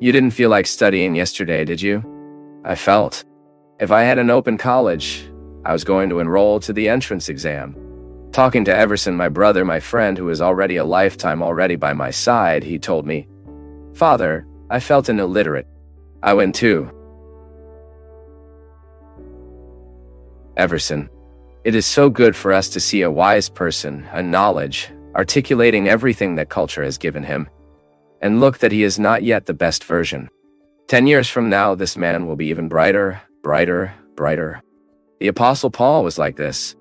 You didn't feel like studying yesterday, did you? I felt. If I had an open college, I was going to enroll to the entrance exam. Talking to Everson, my brother, my friend, who is already a lifetime already by my side, he told me, "Father, I felt an illiterate." I went too. Everson, it is so good for us to see a wise person, a knowledge, articulating everything that culture has given him. And look that he is not yet the best version. 10 years from now, this man will be even brighter, brighter, brighter. The Apostle Paul was like this.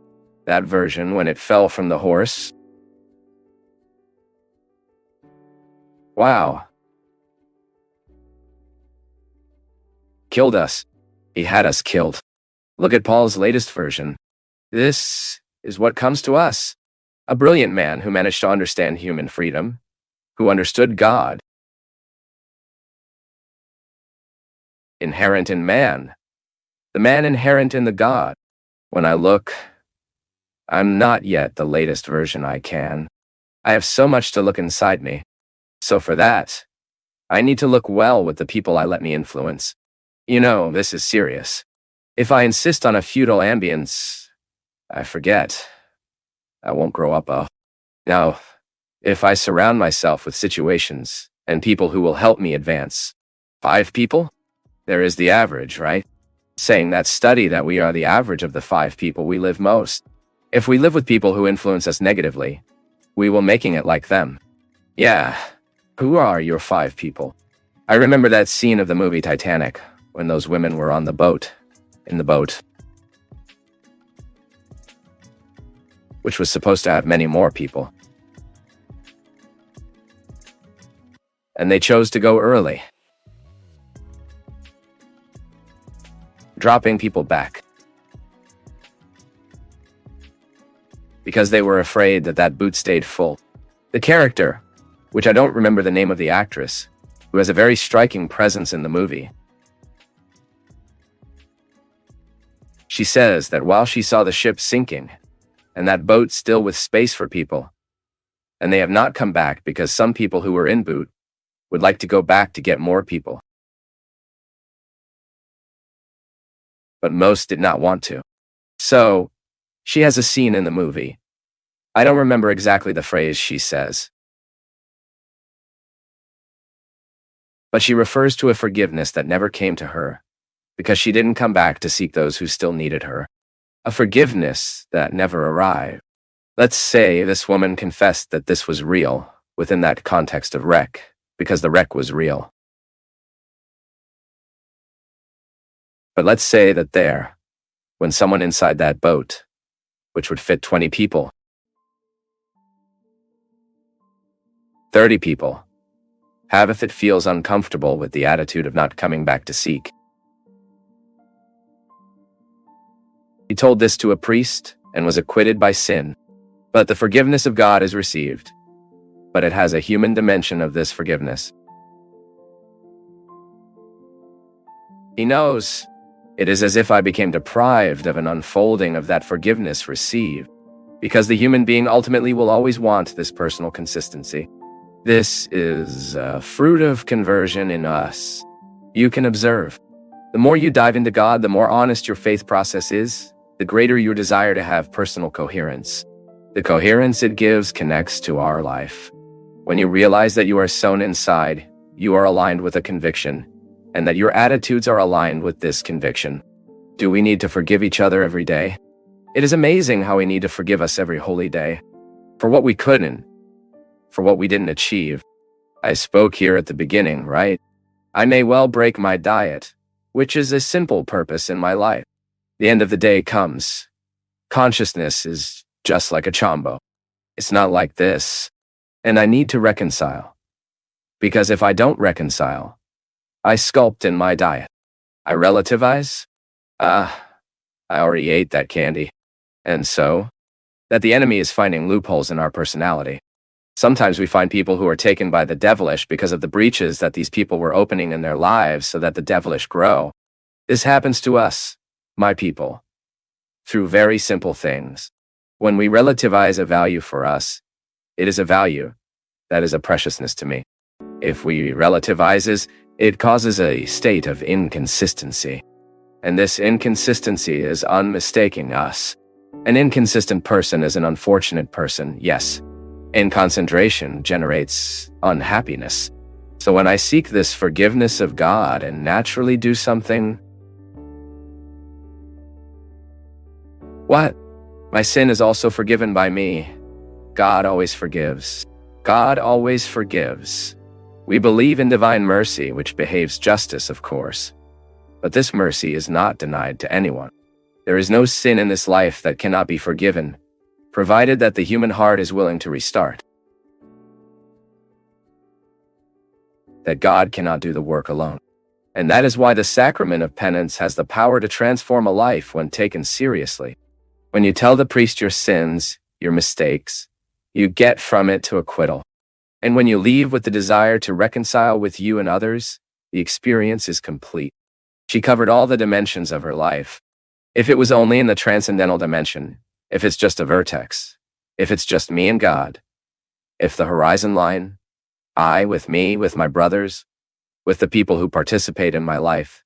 That version, when it fell from the horse. Wow. Killed us. He had us killed. Look at Paul's latest version. This is what comes to us. A brilliant man who managed to understand human freedom, who understood God. Inherent in man. The man inherent in the God. When I look, I'm not yet the latest version I can. I have so much to look inside me. So for that, I need to look well with the people I let me influence. You know, this is serious. If I insist on a feudal ambience, I forget. I won't grow up. Now, if I surround myself with situations and people who will help me advance. 5 people? There is the average, right? Saying that study that we are the average of the 5 people we live most. If we live with people who influence us negatively, we will making it like them. Yeah, who are your 5 people? I remember that scene of the movie Titanic, when those women were on the boat, in the boat, which was supposed to have many more people. And they chose to go early, dropping people back, because they were afraid that that boot stayed full. The character, which I don't remember the name of the actress, who has a very striking presence in the movie, she says that while she saw the ship sinking, and that boat still with space for people, and they have not come back because some people who were in boot would like to go back to get more people. But most did not want to. So, she has a scene in the movie. I don't remember exactly the phrase she says, but she refers to a forgiveness that never came to her because she didn't come back to seek those who still needed her. A forgiveness that never arrived. Let's say this woman confessed that this was real within that context of wreck, because the wreck was real. But let's say that there, when someone inside that boat, which would fit 20 people, 30 people, have if it feels uncomfortable with the attitude of not coming back to seek. He told this to a priest and was acquitted by sin. But the forgiveness of God is received. But it has a human dimension of this forgiveness. He knows. It is as if I became deprived of an unfolding of that forgiveness received, because the human being ultimately will always want this personal consistency. This is a fruit of conversion in us. You can observe. The more you dive into God, the more honest your faith process is, the greater your desire to have personal coherence. The coherence it gives connects to our life. When you realize that you are sown inside, you are aligned with a conviction, and that your attitudes are aligned with this conviction. Do we need to forgive each other every day? It is amazing how we need to forgive us every holy day. For what we couldn't, for what we didn't achieve. I spoke here at the beginning, right? I may well break my diet, which is a simple purpose in my life. The end of the day comes. Consciousness is just like a chombo. It's not like this. And I need to reconcile. Because if I don't reconcile, I sculpt in my diet. I relativize. I already ate that candy. And so, that the enemy is finding loopholes in our personality. Sometimes we find people who are taken by the devilish because of the breaches that these people were opening in their lives so that the devilish grow. This happens to us, my people, through very simple things. When we relativize a value for us, it is a value that is a preciousness to me. If we relativize It causes a state of inconsistency. And this inconsistency is unmistaking us. An inconsistent person is an unfortunate person, yes. Inconcentration generates unhappiness. So when I seek this forgiveness of God and naturally do something, what? My sin is also forgiven by me. God always forgives. God always forgives. We believe in divine mercy, which behaves justice, of course. But this mercy is not denied to anyone. There is no sin in this life that cannot be forgiven, provided that the human heart is willing to restart. That God cannot do the work alone. And that is why the sacrament of penance has the power to transform a life when taken seriously. When you tell the priest your sins, your mistakes, you get from it to acquittal. And when you leave with the desire to reconcile with you and others, the experience is complete. She covered all the dimensions of her life. If it was only in the transcendental dimension, if it's just a vertex, if it's just me and God, if the horizon line, I with me, with my brothers, with the people who participate in my life,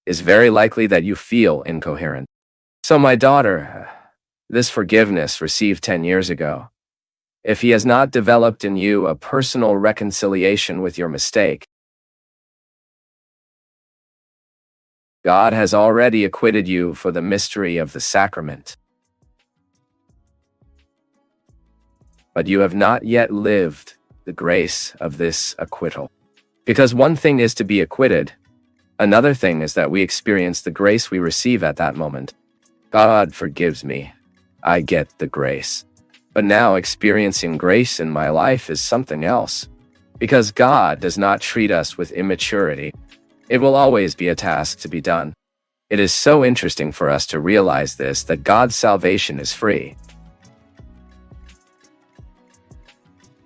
is very likely that you feel incoherent. So my daughter, this forgiveness received 10 years ago, if he has not developed in you a personal reconciliation with your mistake, God has already acquitted you for the mystery of the sacrament. But you have not yet lived the grace of this acquittal. Because one thing is to be acquitted, another thing is that we experience the grace we receive at that moment. God forgives me. I get the grace. But now experiencing grace in my life is something else. Because God does not treat us with immaturity. It will always be a task to be done. It is so interesting for us to realize this, that God's salvation is free.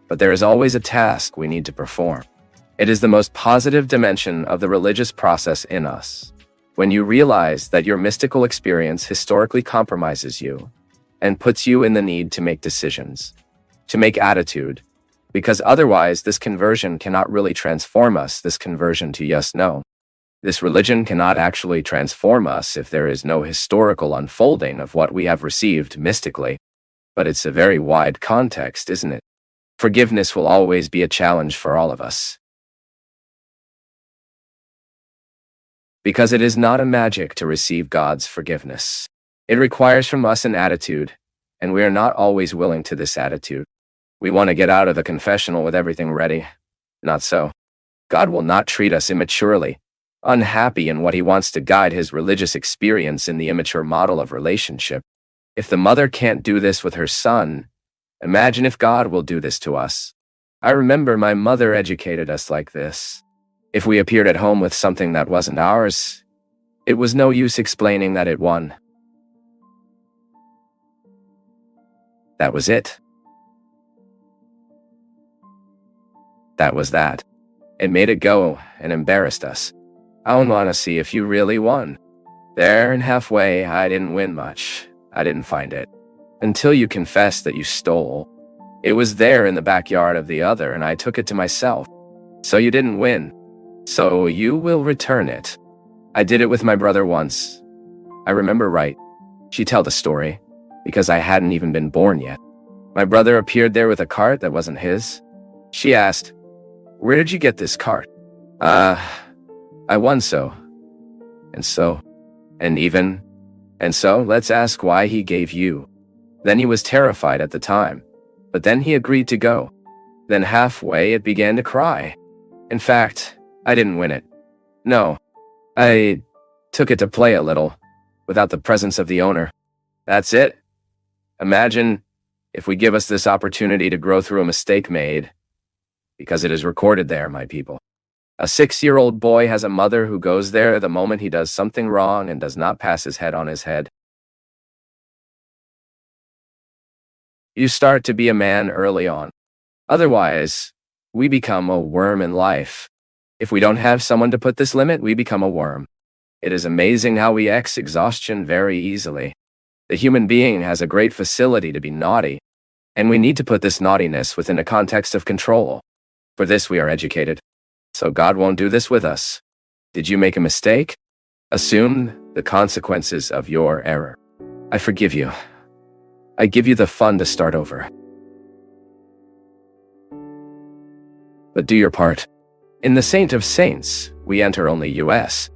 But there is always a task we need to perform. It is the most positive dimension of the religious process in us. When you realize that your mystical experience historically compromises you and puts you in the need to make decisions, to make attitude, because otherwise this conversion cannot really transform us, this conversion to yes, no. This religion cannot actually transform us if there is no historical unfolding of what we have received mystically. But it's a very wide context, isn't it? Forgiveness will always be a challenge for all of us. Because it is not a magic to receive God's forgiveness. It requires from us an attitude, and we are not always willing to this attitude. We want to get out of the confessional with everything ready. Not so. God will not treat us immaturely, unhappy in what he wants to guide his religious experience in the immature model of relationship. If the mother can't do this with her son, imagine if God will do this to us. I remember my mother educated us like this. If we appeared at home with something that wasn't ours, it was no use explaining that it won. That was it. That was that. It made it go and embarrassed us. I don't want to see if you really won. There and halfway, I didn't win much. I didn't find it. Until you confessed that you stole. It was there in the backyard of the other, and I took it to myself. So you didn't win. So you will return it. I did it with my brother once. I remember right. She told the story, because I hadn't even been born yet. My brother appeared there with a cart that wasn't his. She asked, "Where did you get this cart?" I won so. And so. And even. And so, let's ask why he gave you. Then he was terrified at the time. But then he agreed to go. Then halfway it began to cry. In fact, I didn't win it. No. I took it to play a little, without the presence of the owner. That's it. Imagine if we give us this opportunity to grow through a mistake made, because it is recorded there, my people. A 6-year-old boy has a mother who goes there the moment he does something wrong and does not pass his head on his head. You start to be a man early on. Otherwise, we become a worm in life. If we don't have someone to put this limit, we become a worm. It is amazing how we exhaustion very easily. The human being has a great facility to be naughty, and we need to put this naughtiness within a context of control. For this we are educated. So God won't do this with us. Did you make a mistake? Assume the consequences of your error. I forgive you. I give you the fun to start over. But do your part. In the Saint of Saints, we enter only US.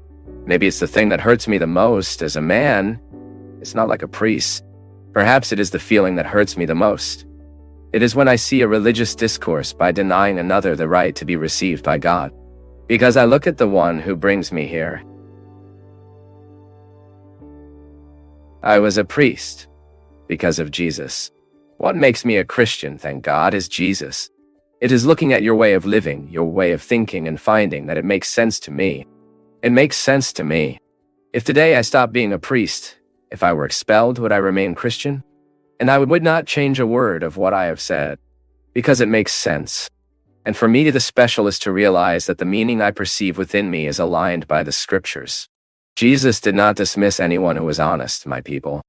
Maybe it's the thing that hurts me the most as a man. It's not like a priest. Perhaps it is the feeling that hurts me the most. It is when I see a religious discourse by denying another the right to be received by God. Because I look at the one who brings me here. I was a priest because of Jesus. What makes me a Christian, thank God, is Jesus. It is looking at your way of living, your way of thinking, and finding that it makes sense to me. It makes sense to me. If today I stopped being a priest, if I were expelled, would I remain Christian? And I would not change a word of what I have said, because it makes sense. And for me, the special is to realize that the meaning I perceive within me is aligned by the scriptures. Jesus did not dismiss anyone who was honest, my people.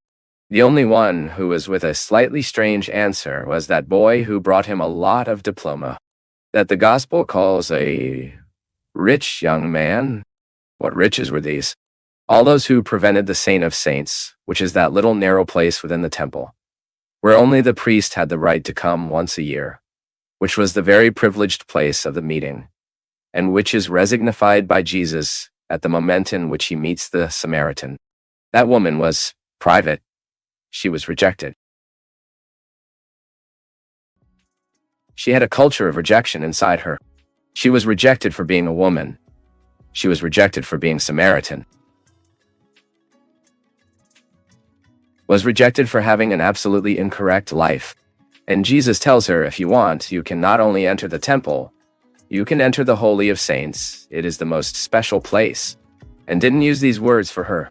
The only one who was with a slightly strange answer was that boy who brought him a lot of diploma, that the gospel calls a rich young man. What riches were these? All those who prevented the Saint of Saints, which is that little narrow place within the temple, where only the priest had the right to come once a year, which was the very privileged place of the meeting, and which is resignified by Jesus at the moment in which he meets the Samaritan. That woman was private. She was rejected. She had a culture of rejection inside her. She was rejected for being a woman. She was rejected for being Samaritan. Was rejected for having an absolutely incorrect life. And Jesus tells her, if you want, you can not only enter the temple, you can enter the Holy of Saints. It is the most special place. And didn't use these words for her.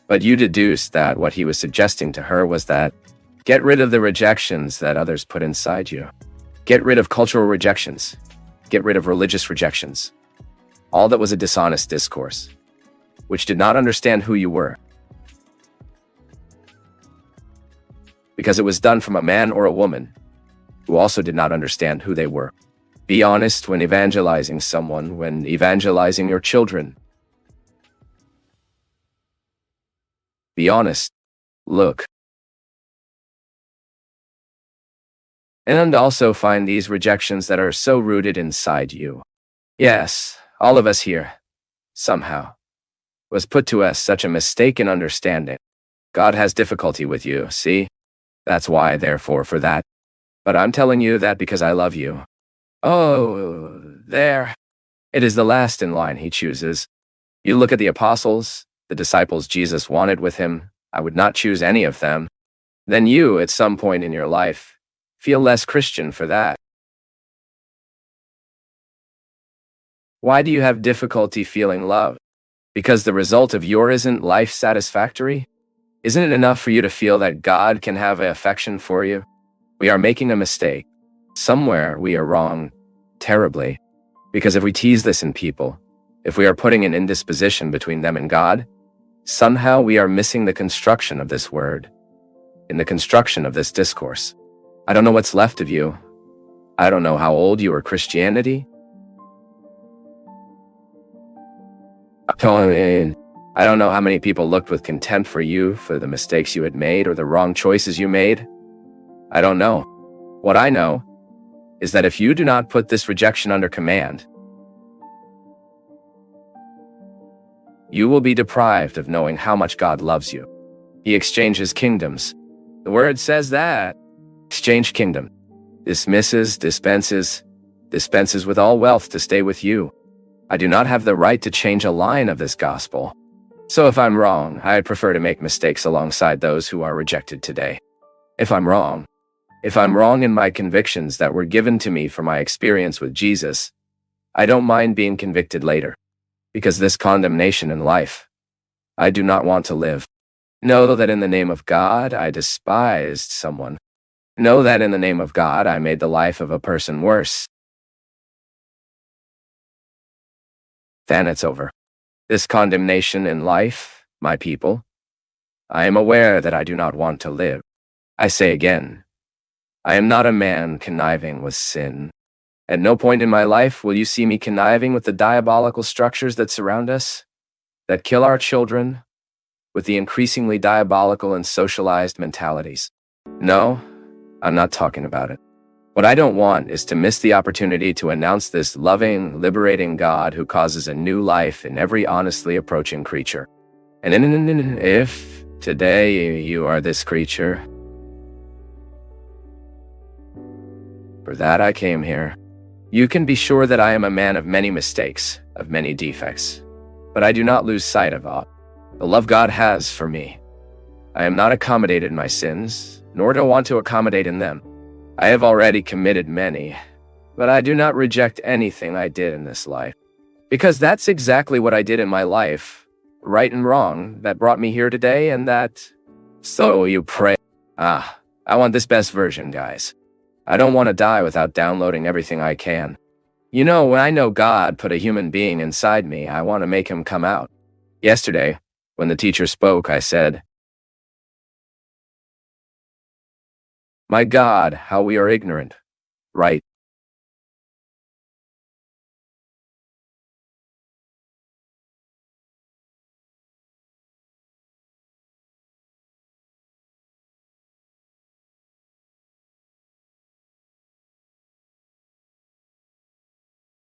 But you deduced that what he was suggesting to her was that, get rid of the rejections that others put inside you. Get rid of cultural rejections. Get rid of religious rejections. All that was a dishonest discourse, which did not understand who you were. Because it was done from a man or a woman who also did not understand who they were. Be honest when evangelizing someone, when evangelizing your children. Be honest. Look. And also find these rejections that are so rooted inside you. Yes, all of us here, somehow, was put to us such a mistaken understanding. God has difficulty with you, see? That's why, therefore, for that. But I'm telling you that because I love you. Oh, there. It is the last in line he chooses. You look at the apostles, the disciples Jesus wanted with him. I would not choose any of them. Then you, at some point in your life, feel less Christian for that. Why do you have difficulty feeling love? Because the result of your isn't life satisfactory? Isn't it enough for you to feel that God can have an affection for you? We are making a mistake. Somewhere we are wrong, terribly. Because if we tease this in people, if we are putting an indisposition between them and God, somehow we are missing the construction of this word, in the construction of this discourse. I don't know what's left of you. I don't know how old you are Christianity. I don't know how many people looked with contempt for you for the mistakes you had made or the wrong choices you made. I don't know. What I know is that if you do not put this rejection under command, you will be deprived of knowing how much God loves you. He exchanges kingdoms. The word says that. Exchange kingdom. Dismisses with all wealth to stay with you. I do not have the right to change a line of this gospel. So if I'm wrong, I'd prefer to make mistakes alongside those who are rejected today. If I'm wrong in my convictions that were given to me for my experience with Jesus, I don't mind being convicted later. Because this condemnation in life, I do not want to live. Know that in the name of God, I despised someone. Know that in the name of God, I made the life of a person worse. Then it's over. This condemnation in life, my people, I am aware that I do not want to live. I say again, I am not a man conniving with sin. At no point in my life will you see me conniving with the diabolical structures that surround us, that kill our children, with the increasingly diabolical and socialized mentalities. No, I'm not talking about it. What I don't want is to miss the opportunity to announce this loving, liberating God who causes a new life in every honestly approaching creature. And if today you are this creature, for that I came here. You can be sure that I am a man of many mistakes, of many defects, but I do not lose sight of the love God has for me. I am not accommodated in my sins, nor do I want to accommodate in them. I have already committed many, but I do not reject anything I did in this life, because that's exactly what I did in my life, right and wrong, that brought me here today, and that... So you pray. I want this best version, guys. I don't want to die without downloading everything I can. You know, when I know God put a human being inside me, I want to make him come out. Yesterday, when the teacher spoke, I said, "My God, how we are ignorant." Right.